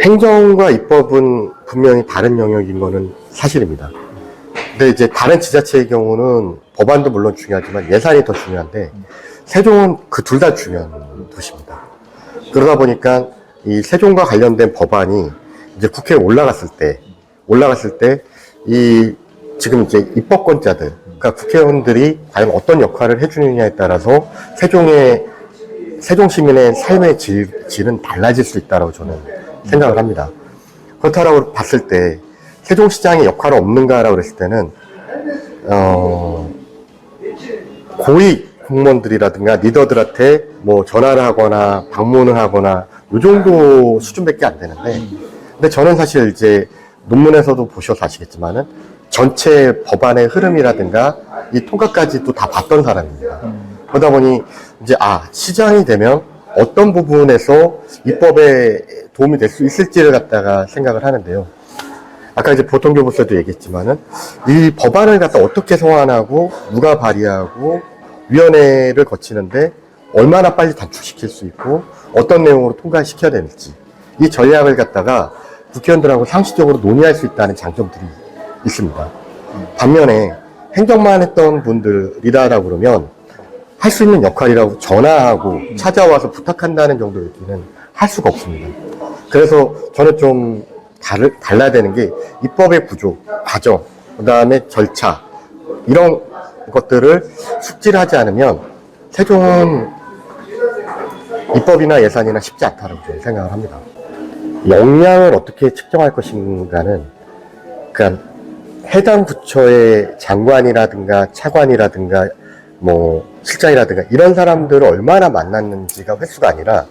행정과 입법은 분명히 다른 영역인 거는 사실입니다. 근데 이제 다른 지자체의 경우는 법안도 물론 중요하지만 예산이 더 중요한데 세종은 그 둘 다 중요한 도시입니다. 그러다 보니까 이 세종과 관련된 법안이 이제 국회에 올라갔을 때 이 지금 이제 입법권자들, 그러니까 국회의원들이 과연 어떤 역할을 해주느냐에 따라서 세종 시민의 삶의 질은 달라질 수 있다고 저는 생각을 합니다. 그렇다고 봤을 때 세종시장의 역할은 없는가라고 그랬을 때는 고위 공무원들이라든가 리더들한테 뭐 전화를 하거나 방문을 하거나 요 정도 수준밖에 안 되는데, 근데 저는 사실 이제 논문에서도 보셔서 아시겠지만은 전체 법안의 흐름이라든가 이 통과까지도 다 봤던 사람입니다. 그러다 보니 이제 시장이 되면 어떤 부분에서 입법에 도움이 될 수 있을지를 갖다가 생각을 하는데요. 아까 이제 보통교부서도 얘기했지만은 이 법안을 갖다 어떻게 소환하고 누가 발의하고 위원회를 거치는데 얼마나 빨리 단축시킬 수 있고 어떤 내용으로 통과시켜야 되는지 이 전략을 갖다가 국회의원들하고 상시적으로 논의할 수 있다는 장점들이 있습니다. 반면에 행정만 했던 분들이라고 그러면 할 수 있는 역할이라고 전화하고 찾아와서 부탁한다는 정도의 얘기는 할 수가 없습니다. 그래서 저는 좀 달라야 되는 게 입법의 구조, 과정, 그 다음에 절차 이런 것들을 숙지를 하지 않으면 세종은 입법이나 예산이나 쉽지 않다고 저는 생각을 합니다. 역량을 어떻게 측정할 것인가는 그러니까 해당 부처의 장관이라든가 차관이라든가 뭐 실장이라든가 이런 사람들을 얼마나 만났는지가 횟수가 아니라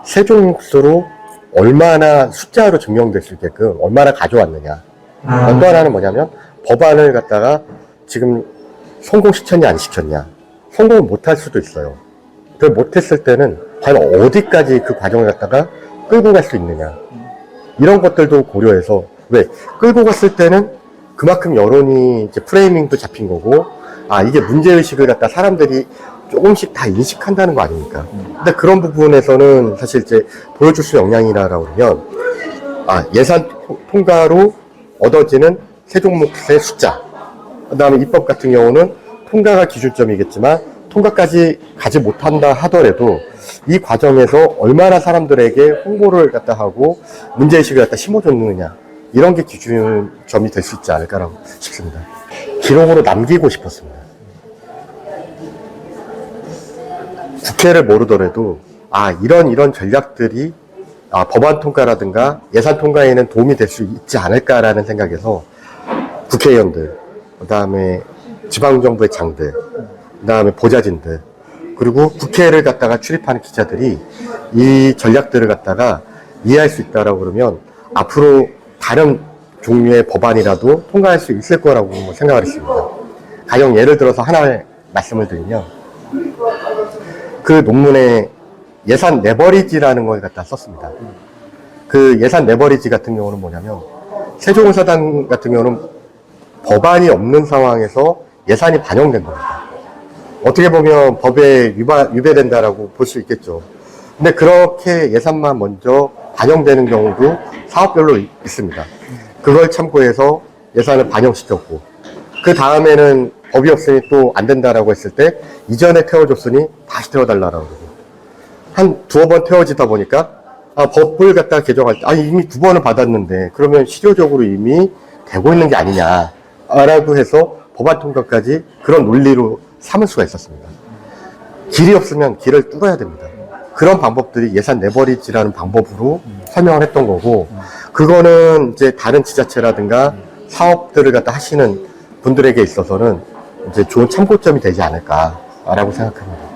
세종 몫으로 얼마나 숫자로 증명될 수 있게끔 얼마나 가져왔느냐. 또 하나는 뭐냐면 법안을 갖다가 지금 성공시켰냐 안 시켰냐. 성공을 못할 수도 있어요. 그걸 못했을 때는 과연 어디까지 그 과정을 갖다가 끌고 갈 수 있느냐. 이런 것들도 고려해서 왜 끌고 갔을 때는 그만큼 여론이 이제 프레이밍도 잡힌 거고 이게 문제의식을 갖다 사람들이 조금씩 다 인식한다는 거 아닙니까? 근데 그런 부분에서는 사실 이제 보여줄 수 역량이라고 그러면 예산 통과로 얻어지는 세종 몫의 숫자, 그 다음에 입법 같은 경우는 통과가 기준점이겠지만 통과까지 가지 못한다 하더라도 이 과정에서 얼마나 사람들에게 홍보를 갖다 하고 문제의식을 갖다 심어줬느냐 이런 게 기준점이 될 수 있지 않을까라고 싶습니다. 기록으로 남기고 싶었습니다. 국회를 모르더라도 이런 전략들이 법안 통과라든가 예산 통과에는 도움이 될 수 있지 않을까라는 생각에서 국회의원들, 그 다음에 지방정부의 장들, 그 다음에 보좌진들, 그리고 국회를 갖다가 출입하는 기자들이 이 전략들을 갖다가 이해할 수 있다라고 그러면 앞으로 다른 종류의 법안이라도 통과할 수 있을 거라고 생각을 했습니다. 가령 예를 들어서 하나 말씀을 드리면 그 논문에 예산 레버리지라는 걸 갖다 썼습니다. 그 예산 레버리지 같은 경우는 뭐냐면 세종사단 같은 경우는 법안이 없는 상황에서 예산이 반영된 겁니다. 어떻게 보면 법에 위배된다라고 볼 수 있겠죠. 근데 그렇게 예산만 먼저 반영되는 경우도 사업별로 있습니다. 그걸 참고해서 예산을 반영시켰고 그 다음에는 법이 없으니 또 안 된다라고 했을 때 이전에 태워줬으니 다시 태워달라고 그러고 한 두어 번 태워지다 보니까 법을 갖다 개정할 때 이미 2번을 받았는데 그러면 실효적으로 이미 되고 있는 게 아니냐라고 해서 법안 통과까지 그런 논리로 삼을 수가 있었습니다. 길이 없으면 길을 뚫어야 됩니다. 그런 방법들이 예산 레버리지라는 방법으로 설명을 했던 거고 그거는 이제 다른 지자체라든가 사업들을 갖다 하시는 분들에게 있어서는 이제 좋은 참고점이 되지 않을까라고 생각합니다.